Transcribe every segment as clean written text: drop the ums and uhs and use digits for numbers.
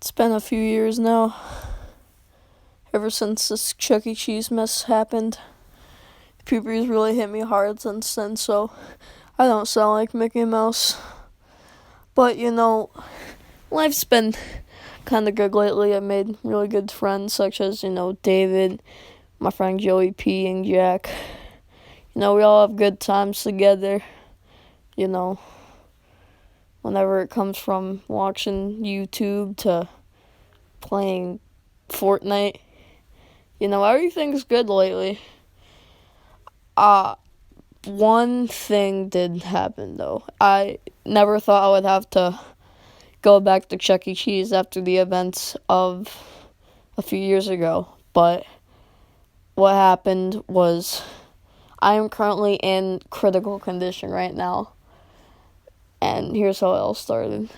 It's been a few years now, ever since this Chuck E. Cheese mess happened. Puberty's really hit me hard since then, so I don't sound like Mickey Mouse. But, life's been kind of good lately. I've made really good friends, such as, David, my friend Joey P. and Jack. We all have good times together, whenever it comes from watching YouTube to playing Fortnite. Everything's good lately. One thing did happen, though. I never thought I would have to go back to Chuck E. Cheese after the events of a few years ago. But what happened was I am currently in critical condition right now. And here's how it all started.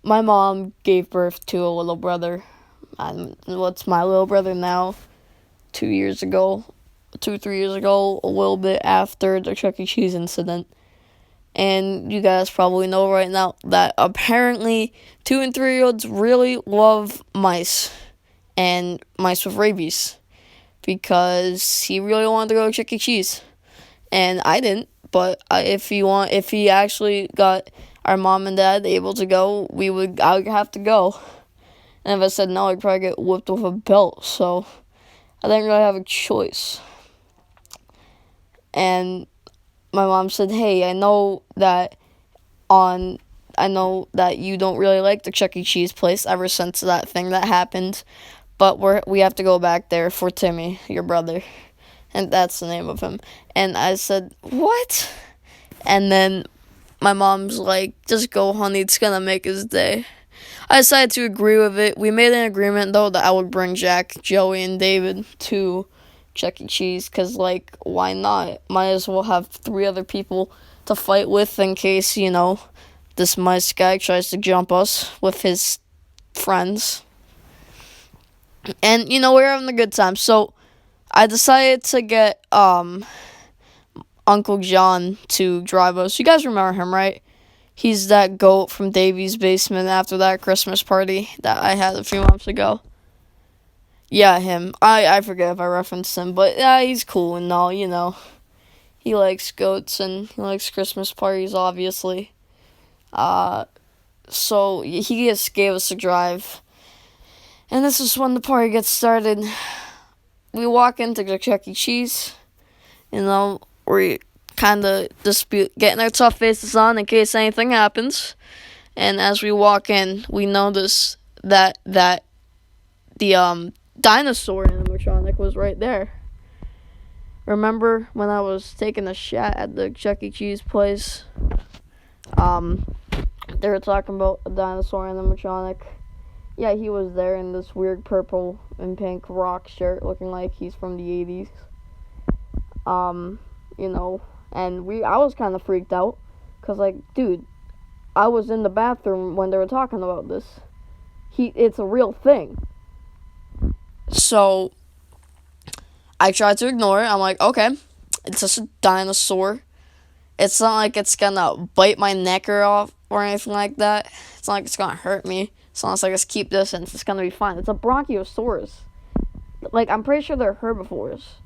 My mom gave birth to a little brother. What's my little brother now? 3 years ago, a little bit after the Chuck E. Cheese incident. And you guys probably know right now that apparently 2 and 3-year-olds really love mice. And mice with rabies. Because he really wanted to go to Chuck E. Cheese. And I didn't. But if he actually got our mom and dad able to go, I would have to go. And if I said no, I'd probably get whipped with a belt. So I didn't really have a choice. And my mom said, "Hey, I know that you don't really like the Chuck E. Cheese place ever since that thing that happened, but we have to go back there for Timmy, your brother." And that's the name of him. And I said, "What?" And then my mom's like, "Just go, honey. It's going to make his day." I decided to agree with it. We made an agreement, though, that I would bring Jack, Joey, and David to Chuck E. Cheese. Because, why not? Might as well have 3 other people to fight with in case, this mice guy tries to jump us with his friends. And, we're having a good time. So I decided to get Uncle John to drive us. You guys remember him, right? He's that goat from Davy's Basement after that Christmas party that I had a few months ago. Yeah, him. I forget if I referenced him, but yeah, he's cool and all, He likes goats and he likes Christmas parties, obviously. So he just gave us a drive. And this is when the party gets started. We walk into the Chuck E. Cheese. We kind of getting our tough faces on in case anything happens. And as we walk in, we notice that the dinosaur animatronic was right there. Remember when I was taking a shot at the Chuck E. Cheese place? They were talking about a dinosaur animatronic. Yeah, he was there in this weird purple and pink rock shirt, looking like he's from the 80s. And I was kind of freaked out, because, dude, I was in the bathroom when they were talking about this. It's a real thing. So I tried to ignore it. I'm like, okay, it's just a dinosaur. It's not like it's gonna bite my neck off or anything like that. It's not like it's gonna hurt me. As long as I just keep distance, it's gonna be fine. It's a Bronchiosaurus. I'm pretty sure they're herbivores,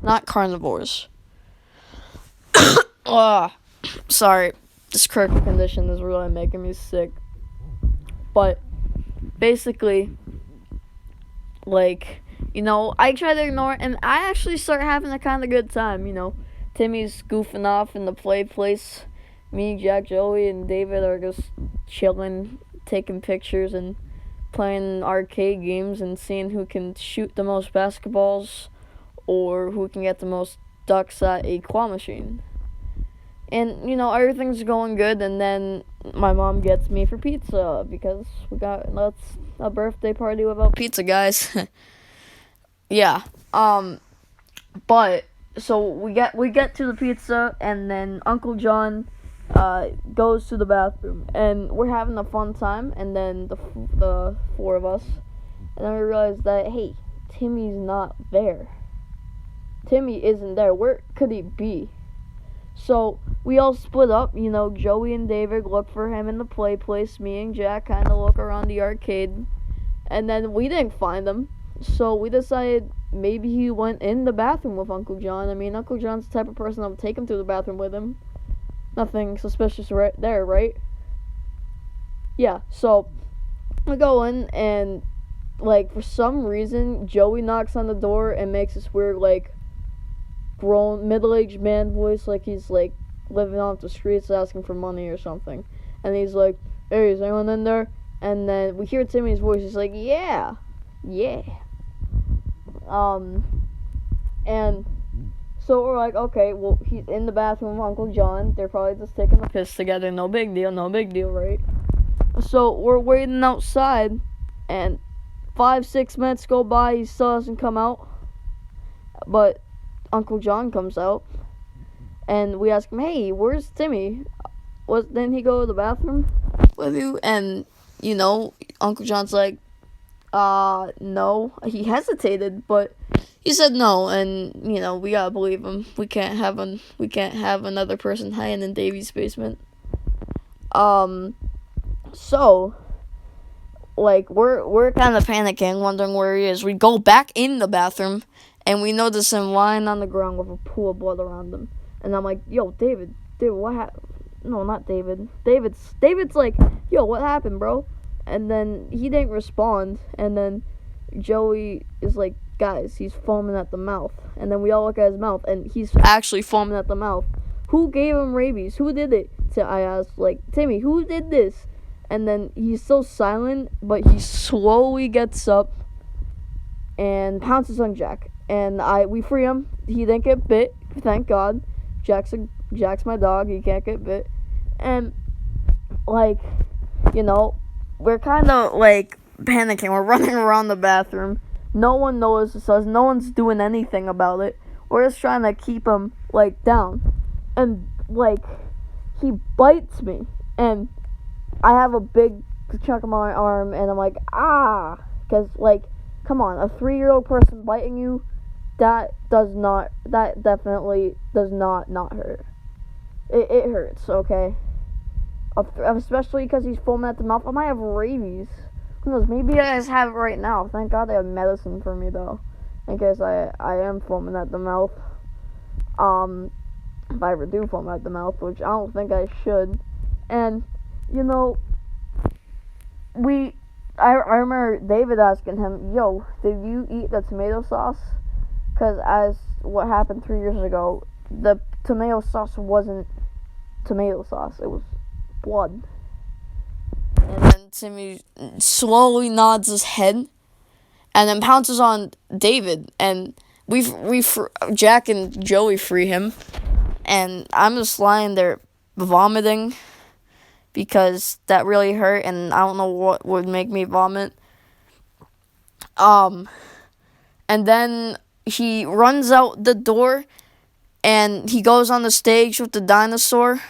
not carnivores. Sorry. This critical condition is really making me sick. But basically, I try to ignore it, and I actually start having a kind of good time, Timmy's goofing off in the play place. Me, Jack, Joey, and David are just chilling, taking pictures, and playing arcade games, and seeing who can shoot the most basketballs, or who can get the most ducks at a claw machine. And, everything's going good, and then my mom gets me for pizza, because that's a birthday party without pizza, guys. Yeah, but, so we get to the pizza, and then Uncle John, goes to the bathroom, and we're having a fun time, and then the 4 of us, and then we realize that, hey, Timmy's not there. Timmy isn't there. Where could he be? So we all split up. Joey and David look for him in the play place. Me and Jack kind of look around the arcade. And then we didn't find him. So we decided maybe he went in the bathroom with Uncle John. I mean, Uncle John's the type of person that would take him to the bathroom with him. Nothing suspicious right there, right? Yeah, so we go in and, for some reason, Joey knocks on the door and makes this weird, grown, middle-aged man voice, like he's, living off the streets asking for money or something. And he's like, hey, is anyone in there? And then we hear Timmy's voice. He's like, yeah. And so we're like, okay, well, he's in the bathroom with Uncle John. They're probably just taking a piss together. No big deal, right? So we're waiting outside, and 5-6 minutes go by. He still hasn't come out. But Uncle John comes out, and we ask him, hey, where's Timmy? Didn't he go to the bathroom with you? And, Uncle John's like, no. He hesitated, but he said no, and, we gotta believe him. We can't have another person hiding in Davy's basement. So, we're kind of panicking, wondering where he is. We go back in the bathroom, and we notice him lying on the ground with a pool of blood around him. And I'm like, yo, David, what happened? No, not David. David's like, yo, what happened, bro? And then he didn't respond. And then Joey is like, guys, he's foaming at the mouth. And then we all look at his mouth, and he's actually foaming at the mouth. Who gave him rabies? Who did it? I asked, Timmy, who did this? And then he's still silent, but he slowly gets up and pounces on Jack. And we free him. He didn't get bit, thank God. Jack's my dog. He can't get bit. And, we're kind of, panicking. We're running around the bathroom. No one notices us. No one's doing anything about it. We're just trying to keep him, down. And, he bites me. And I have a big chunk of my arm. And I'm like, ah. Because, come on. A 3-year-old person biting you, that definitely does not hurt. It hurts, okay? Especially because he's foaming at the mouth. I might have rabies. Who knows? Maybe I just have it right now. Thank God they have medicine for me, though. In case I am foaming at the mouth. If I ever do foam at the mouth, which I don't think I should. And, I remember David asking him, yo, did you eat the tomato sauce? Because as what happened 3 years ago, the tomato sauce wasn't tomato sauce. It was blood. And then Timmy slowly nods his head and then pounces on David. And Jack and Joey free him. And I'm just lying there vomiting because that really hurt. And I don't know what would make me vomit. And then he runs out the door, and he goes on the stage with the dinosaur,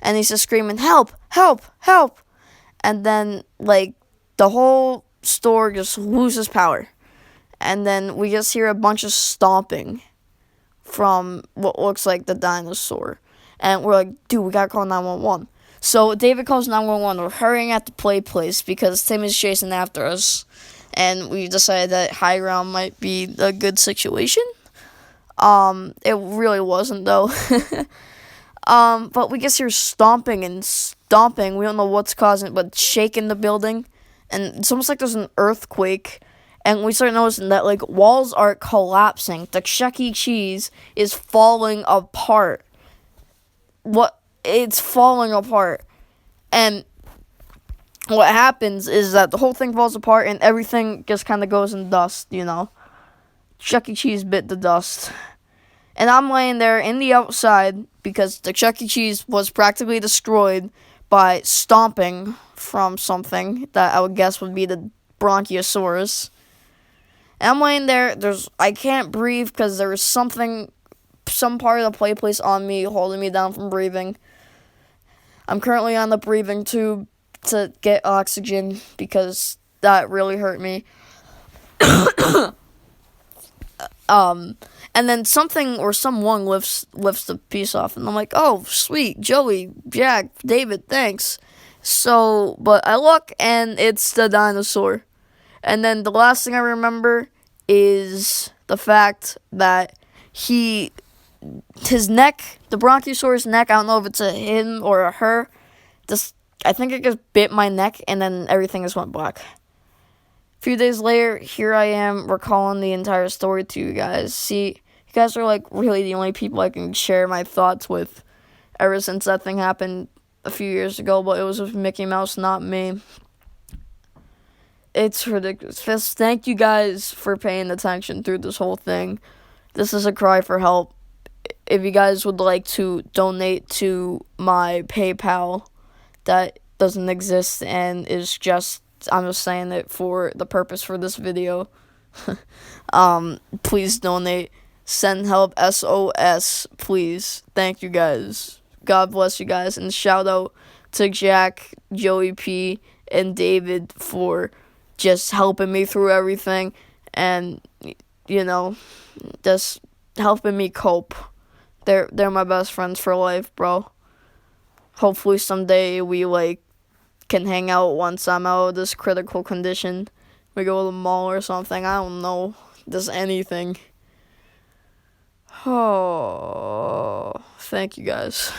and he's just screaming, help, help, help. And then, the whole store just loses power. And then we just hear a bunch of stomping from what looks like the dinosaur. And we're like, dude, we gotta call 911. So David calls 911. We're hurrying at the play place because Timmy's chasing after us. And we decided that high ground might be a good situation. It really wasn't, though. But we just hear stomping and stomping. We don't know what's causing it, but shaking the building. And it's almost like there's an earthquake. And we start noticing that, walls are collapsing. The Chuck E. Cheese is falling apart. It's falling apart. And what happens is that the whole thing falls apart and everything just kind of goes in dust, Chuck E. Cheese bit the dust. And I'm laying there in the outside because the Chuck E. Cheese was practically destroyed by stomping from something that I would guess would be the Bronchiosaurus. And I'm laying there, I can't breathe because there was some part of the play place on me holding me down from breathing. I'm currently on the breathing tube to get oxygen because that really hurt me. And And then something or someone lifts the piece off, and I'm like, oh, sweet, Joey, Jack, David, thanks. So, but I look, and it's the dinosaur. And then the last thing I remember is the fact that his neck, the Bronchiosaurus neck, I don't know if it's a him or a her, just, I think it just bit my neck, and then everything just went black. A few days later, here I am recalling the entire story to you guys. See, you guys are like really the only people I can share my thoughts with ever since that thing happened a few years ago, but it was with Mickey Mouse, not me. It's ridiculous. Just thank you guys for paying attention through this whole thing. This is a cry for help. If you guys would like to donate to my PayPal that doesn't exist and is just, I'm just saying it for the purpose for this video, please donate. Send help, SOS, please. Thank you guys. God bless you guys. And shout out to Jack, Joey P, and David for just helping me through everything. And, you know, just helping me cope. They're my best friends for life, bro. Hopefully someday we, like, can hang out once I'm out of this critical condition. We go to the mall or something. I don't know. Just anything. Oh, thank you guys.